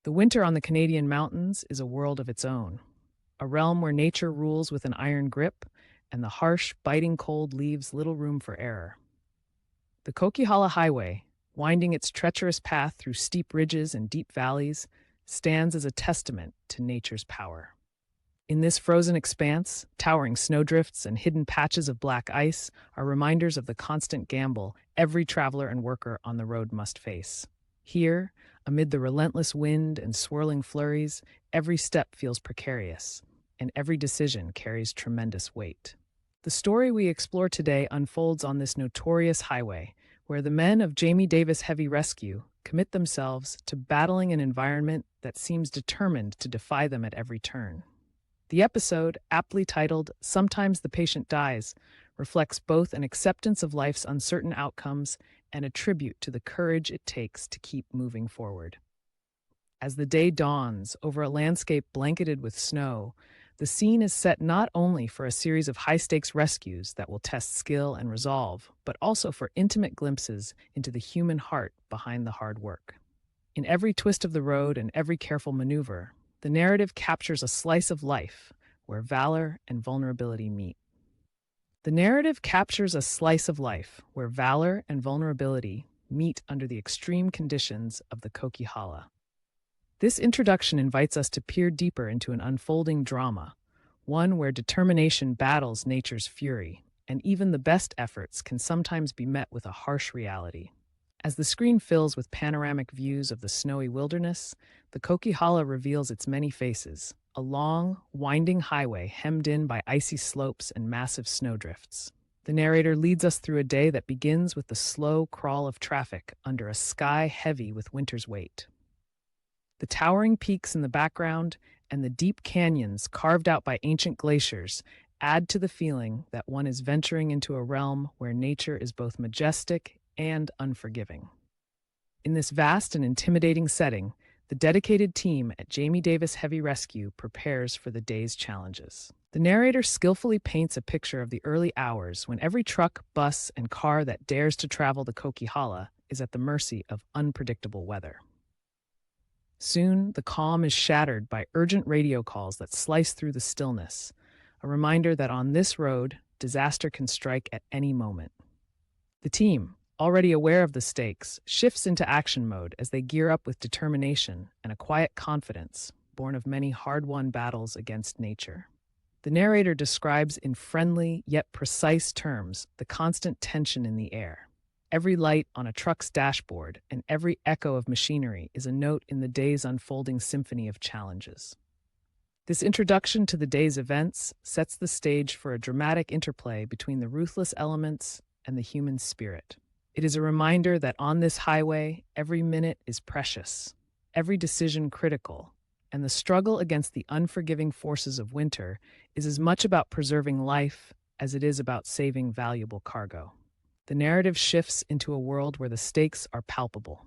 The winter on the Canadian mountains is a world of its own, a realm where nature rules with an iron grip, and the harsh, biting cold leaves little room for error. The Coquihalla Highway, winding its treacherous path through steep ridges and deep valleys, stands as a testament to nature's power. In this frozen expanse, towering snowdrifts and hidden patches of black ice are reminders of the constant gamble every traveler and worker on the road must face. Here, amid the relentless wind and swirling flurries, every step feels precarious, and every decision carries tremendous weight. The story we explore today unfolds on this notorious highway, where the men of Jamie Davis Heavy Rescue commit themselves to battling an environment that seems determined to defy them at every turn. The episode, aptly titled "Sometimes the Patient Dies," reflects both an acceptance of life's uncertain outcomes and a tribute to the courage it takes to keep moving forward. As the day dawns over a landscape blanketed with snow, the scene is set not only for a series of high-stakes rescues that will test skill and resolve, but also for intimate glimpses into the human heart behind the hard work. In every twist of the road and every careful maneuver, the narrative captures a slice of life where valor and vulnerability meet. The narrative captures a slice of life where valor and vulnerability meet under the extreme conditions of the Coquihalla. This introduction invites us to peer deeper into an unfolding drama, one where determination battles nature's fury, and even the best efforts can sometimes be met with a harsh reality. As the screen fills with panoramic views of the snowy wilderness, the Coquihalla reveals its many faces, a long, winding highway hemmed in by icy slopes and massive snowdrifts. The narrator leads us through a day that begins with the slow crawl of traffic under a sky heavy with winter's weight. The towering peaks in the background and the deep canyons carved out by ancient glaciers add to the feeling that one is venturing into a realm where nature is both majestic and unforgiving. In this vast and intimidating setting, the dedicated team at Jamie Davis Heavy Rescue prepares for the day's challenges. The narrator skillfully paints a picture of the early hours when every truck, bus, and car that dares to travel the Coquihalla is at the mercy of unpredictable weather. Soon, the calm is shattered by urgent radio calls that slice through the stillness, a reminder that on this road, disaster can strike at any moment. The team, already aware of the stakes, shifts into action mode as they gear up with determination and a quiet confidence born of many hard-won battles against nature. The narrator describes in friendly yet precise terms the constant tension in the air. Every light on a truck's dashboard and every echo of machinery is a note in the day's unfolding symphony of challenges. This introduction to the day's events sets the stage for a dramatic interplay between the ruthless elements and the human spirit. It is a reminder that on this highway, every minute is precious, every decision critical, and the struggle against the unforgiving forces of winter is as much about preserving life as it is about saving valuable cargo. The narrative shifts into a world where the stakes are palpable.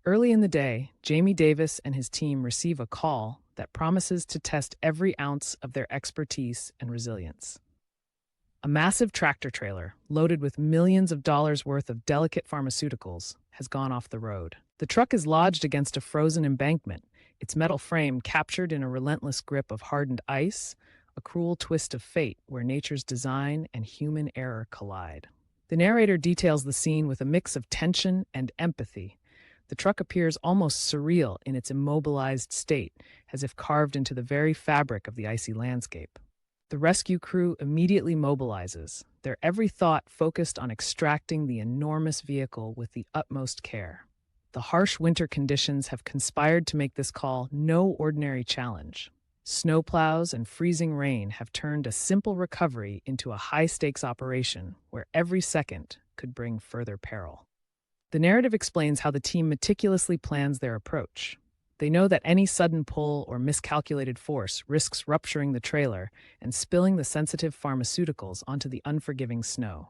Early in the day, Jamie Davis and his team receive a call that promises to test every ounce of their expertise and resilience. A massive tractor trailer, loaded with millions of dollars worth of delicate pharmaceuticals, has gone off the road. The truck is lodged against a frozen embankment, its metal frame captured in a relentless grip of hardened ice, a cruel twist of fate where nature's design and human error collide. The narrator details the scene with a mix of tension and empathy. The truck appears almost surreal in its immobilized state, as if carved into the very fabric of the icy landscape. The rescue crew immediately mobilizes, their every thought focused on extracting the enormous vehicle with the utmost care. The harsh winter conditions have conspired to make this call no ordinary challenge. Snowplows and freezing rain have turned a simple recovery into a high-stakes operation where every second could bring further peril. The narrative explains how the team meticulously plans their approach. They know that any sudden pull or miscalculated force risks rupturing the trailer and spilling the sensitive pharmaceuticals onto the unforgiving snow.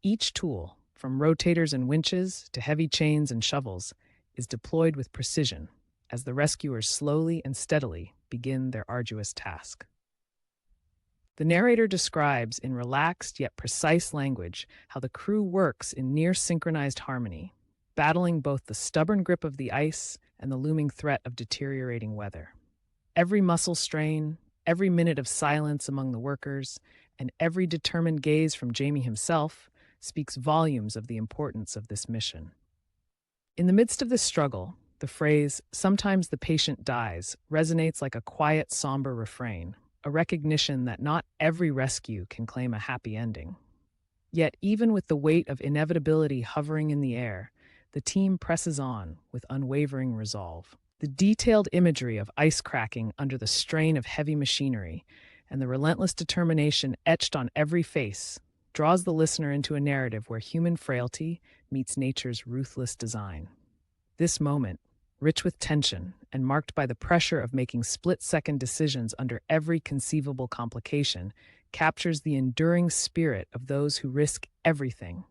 Each tool, from rotators and winches to heavy chains and shovels, is deployed with precision as the rescuers slowly and steadily begin their arduous task. The narrator describes in relaxed yet precise language how the crew works in near-synchronized harmony, battling both the stubborn grip of the ice and the looming threat of deteriorating weather. Every muscle strain, every minute of silence among the workers, and every determined gaze from Jamie himself speaks volumes of the importance of this mission. In the midst of this struggle, the phrase, "sometimes the patient dies," resonates like a quiet, somber refrain, a recognition that not every rescue can claim a happy ending. Yet, even with the weight of inevitability hovering in the air, the team presses on with unwavering resolve. The detailed imagery of ice cracking under the strain of heavy machinery and the relentless determination etched on every face draws the listener into a narrative where human frailty meets nature's ruthless design. This moment, rich with tension and marked by the pressure of making split-second decisions under every conceivable complication, captures the enduring spirit of those who risk everything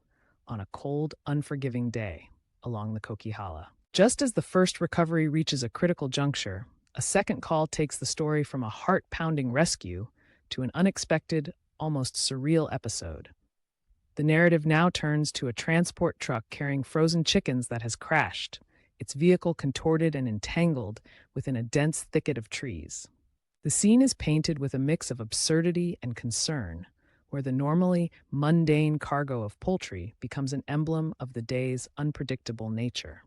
on a cold, unforgiving day along the Coquihalla. Just as the first recovery reaches a critical juncture, a second call takes the story from a heart-pounding rescue to an unexpected, almost surreal episode. The narrative now turns to a transport truck carrying frozen chickens that has crashed, its vehicle contorted and entangled within a dense thicket of trees. The scene is painted with a mix of absurdity and concern, where the normally mundane cargo of poultry becomes an emblem of the day's unpredictable nature.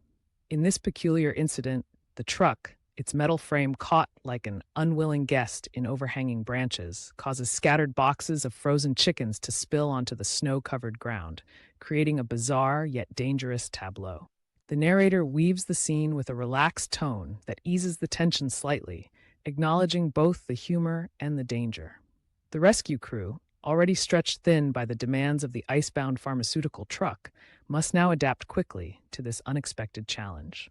In this peculiar incident, the truck, its metal frame caught like an unwilling guest in overhanging branches, causes scattered boxes of frozen chickens to spill onto the snow-covered ground, creating a bizarre yet dangerous tableau. The narrator weaves the scene with a relaxed tone that eases the tension slightly, acknowledging both the humor and the danger. The rescue crew, already stretched thin by the demands of the icebound pharmaceutical truck, must now adapt quickly to this unexpected challenge.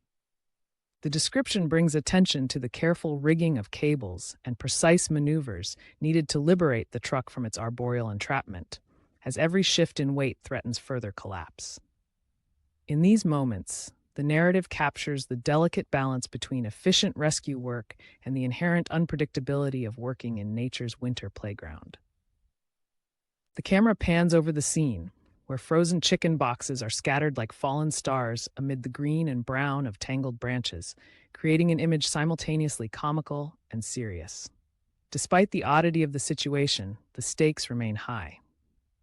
The description brings attention to the careful rigging of cables and precise maneuvers needed to liberate the truck from its arboreal entrapment, as every shift in weight threatens further collapse. In these moments, the narrative captures the delicate balance between efficient rescue work and the inherent unpredictability of working in nature's winter playground. The camera pans over the scene, where frozen chicken boxes are scattered like fallen stars amid the green and brown of tangled branches, creating an image simultaneously comical and serious. Despite the oddity of the situation, the stakes remain high.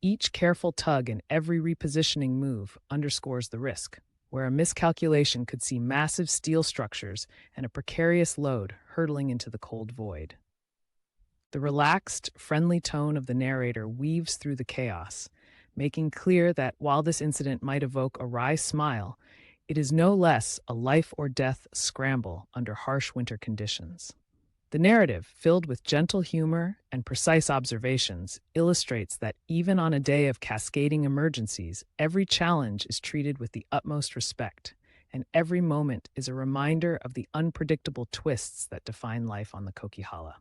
Each careful tug and every repositioning move underscores the risk, where a miscalculation could see massive steel structures and a precarious load hurtling into the cold void. The relaxed, friendly tone of the narrator weaves through the chaos, making clear that while this incident might evoke a wry smile, it is no less a life-or-death scramble under harsh winter conditions. The narrative, filled with gentle humor and precise observations, illustrates that even on a day of cascading emergencies, every challenge is treated with the utmost respect, and every moment is a reminder of the unpredictable twists that define life on the Coquihalla.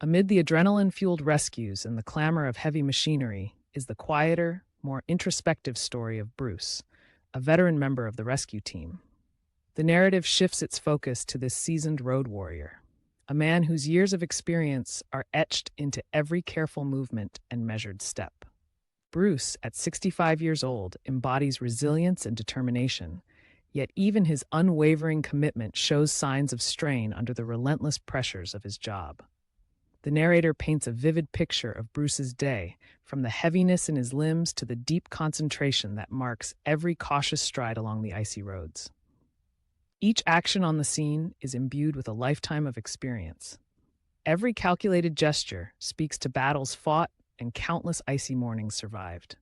Amid the adrenaline-fueled rescues and the clamor of heavy machinery is the quieter, more introspective story of Bruce, a veteran member of the rescue team. The narrative shifts its focus to this seasoned road warrior, a man whose years of experience are etched into every careful movement and measured step. Bruce, at 65 years old, embodies resilience and determination, yet even his unwavering commitment shows signs of strain under the relentless pressures of his job. The narrator paints a vivid picture of Bruce's day, from the heaviness in his limbs to the deep concentration that marks every cautious stride along the icy roads. Each action on the scene is imbued with a lifetime of experience. Every calculated gesture speaks to battles fought and countless icy mornings survived.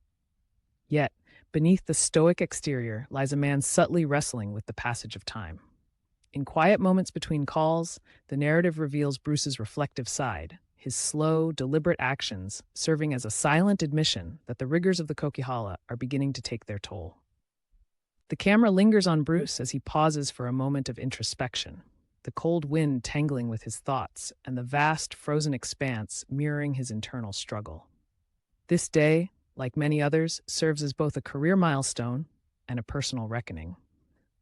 Yet, beneath the stoic exterior lies a man subtly wrestling with the passage of time. In quiet moments between calls, the narrative reveals Bruce's reflective side, his slow, deliberate actions serving as a silent admission that the rigors of the Coquihalla are beginning to take their toll. The camera lingers on Bruce as he pauses for a moment of introspection, the cold wind tangling with his thoughts and the vast, frozen expanse mirroring his internal struggle. This day, like many others, serves as both a career milestone and a personal reckoning.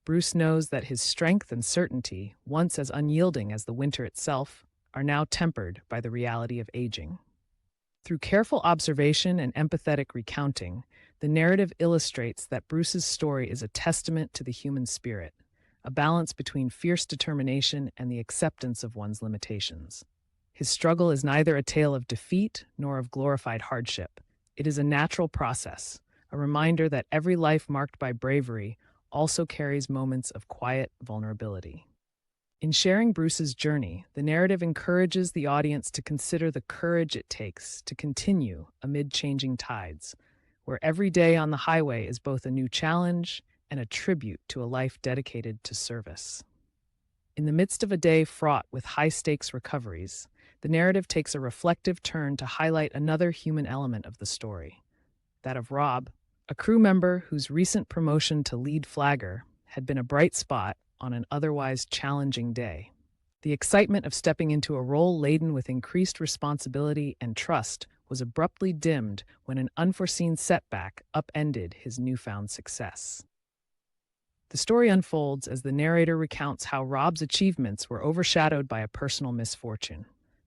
Bruce knows that his strength and certainty, once as unyielding as the winter itself, are now tempered by the reality of aging. Through careful observation and empathetic recounting, the narrative illustrates that Bruce's story is a testament to the human spirit, a balance between fierce determination and the acceptance of one's limitations. His struggle is neither a tale of defeat nor of glorified hardship. It is a natural process, a reminder that every life marked by bravery also carries moments of quiet vulnerability. In sharing Bruce's journey, the narrative encourages the audience to consider the courage it takes to continue amid changing tides, where every day on the highway is both a new challenge and a tribute to a life dedicated to service. In the midst of a day fraught with high-stakes recoveries, the narrative takes a reflective turn to highlight another human element of the story, that of Rob, a crew member whose recent promotion to lead flagger had been a bright spot on an otherwise challenging day. The excitement of stepping into a role laden with increased responsibility and trust was abruptly dimmed when an unforeseen setback upended his newfound success. The story unfolds as the narrator recounts how Rob's achievements were overshadowed by a personal misfortune,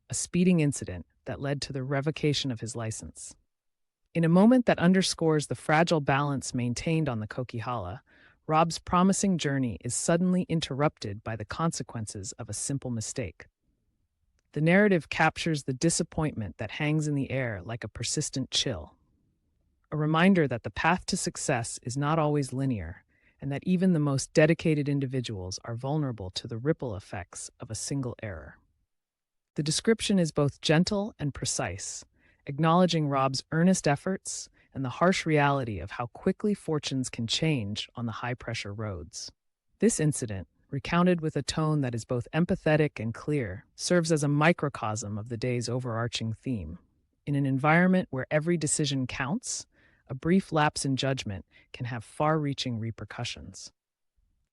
a speeding incident that led to the revocation of his license. In a moment that underscores the fragile balance maintained on the Coquihalla, Rob's promising journey is suddenly interrupted by the consequences of a simple mistake. The narrative captures the disappointment that hangs in the air like a persistent chill, a reminder that the path to success is not always linear, and that even the most dedicated individuals are vulnerable to the ripple effects of a single error. The description is both gentle and precise, acknowledging Rob's earnest efforts and the harsh reality of how quickly fortunes can change on the high-pressure roads. This incident, recounted with a tone that is both empathetic and clear, serves as a microcosm of the day's overarching theme. In an environment where every decision counts, a brief lapse in judgment can have far-reaching repercussions.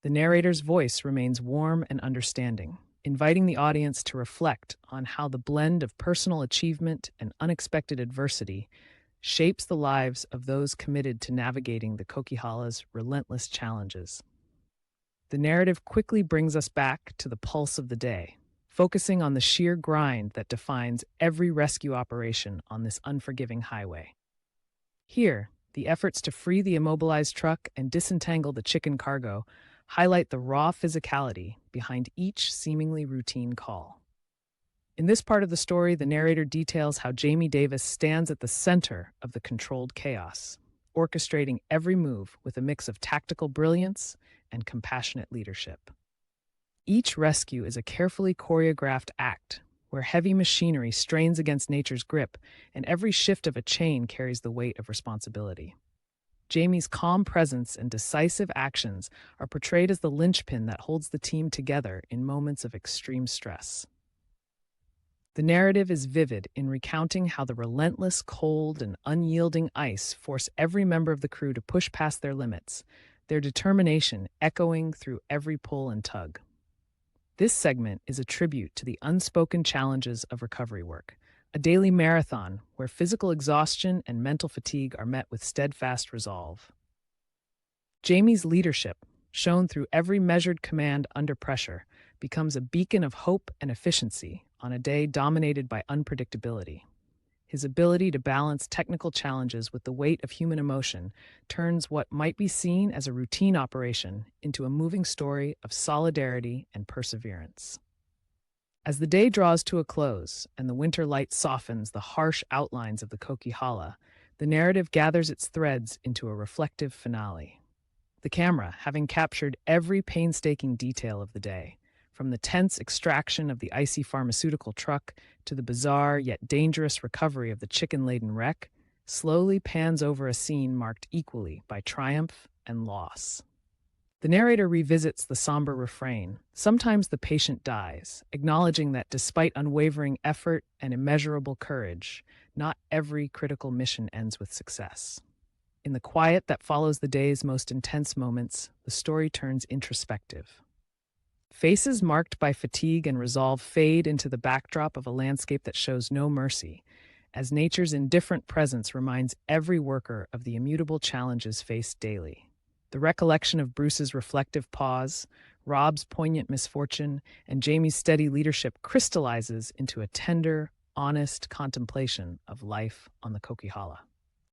The narrator's voice remains warm and understanding, inviting the audience to reflect on how the blend of personal achievement and unexpected adversity shapes the lives of those committed to navigating the Coquihalla's relentless challenges. The narrative quickly brings us back to the pulse of the day, focusing on the sheer grind that defines every rescue operation on this unforgiving highway. Here, the efforts to free the immobilized truck and disentangle the chicken cargo highlight the raw physicality behind each seemingly routine call. In this part of the story, the narrator details how Jamie Davis stands at the center of the controlled chaos, orchestrating every move with a mix of tactical brilliance and compassionate leadership. Each rescue is a carefully choreographed act where heavy machinery strains against nature's grip, and every shift of a chain carries the weight of responsibility. Jamie's calm presence and decisive actions are portrayed as the linchpin that holds the team together in moments of extreme stress. The narrative is vivid in recounting how the relentless cold and unyielding ice force every member of the crew to push past their limits, their determination echoing through every pull and tug. This segment is a tribute to the unspoken challenges of recovery work, a daily marathon where physical exhaustion and mental fatigue are met with steadfast resolve. Jamie's leadership, shown through every measured command under pressure, becomes a beacon of hope and efficiency on a day dominated by unpredictability. His ability to balance technical challenges with the weight of human emotion turns what might be seen as a routine operation into a moving story of solidarity and perseverance. As the day draws to a close and the winter light softens the harsh outlines of the Coquihalla, the narrative gathers its threads into a reflective finale. The camera, having captured every painstaking detail of the day, from the tense extraction of the icy pharmaceutical truck to the bizarre yet dangerous recovery of the chicken-laden wreck, slowly pans over a scene marked equally by triumph and loss. The narrator revisits the somber refrain, "Sometimes the patient dies," acknowledging that despite unwavering effort and immeasurable courage, not every critical mission ends with success. In the quiet that follows the day's most intense moments, the story turns introspective. Faces marked by fatigue and resolve fade into the backdrop of a landscape that shows no mercy, as nature's indifferent presence reminds every worker of the immutable challenges faced daily. The recollection of Bruce's reflective pause, Rob's poignant misfortune, and Jamie's steady leadership crystallizes into a tender, honest contemplation of life on the Coquihalla.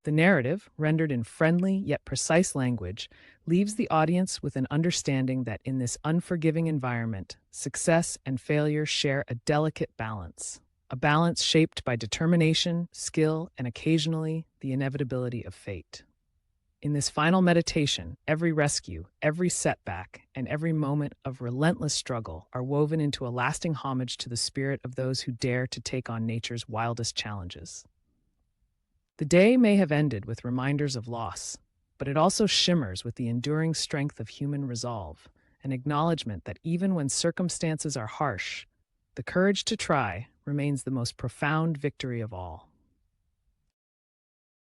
The narrative, rendered in friendly yet precise language, leaves the audience with an understanding that in this unforgiving environment, success and failure share a delicate balance, a balance shaped by determination, skill, and occasionally the inevitability of fate. In this final meditation, every rescue, every setback, and every moment of relentless struggle are woven into a lasting homage to the spirit of those who dare to take on nature's wildest challenges. The day may have ended with reminders of loss, but it also shimmers with the enduring strength of human resolve, an acknowledgement that even when circumstances are harsh, the courage to try remains the most profound victory of all.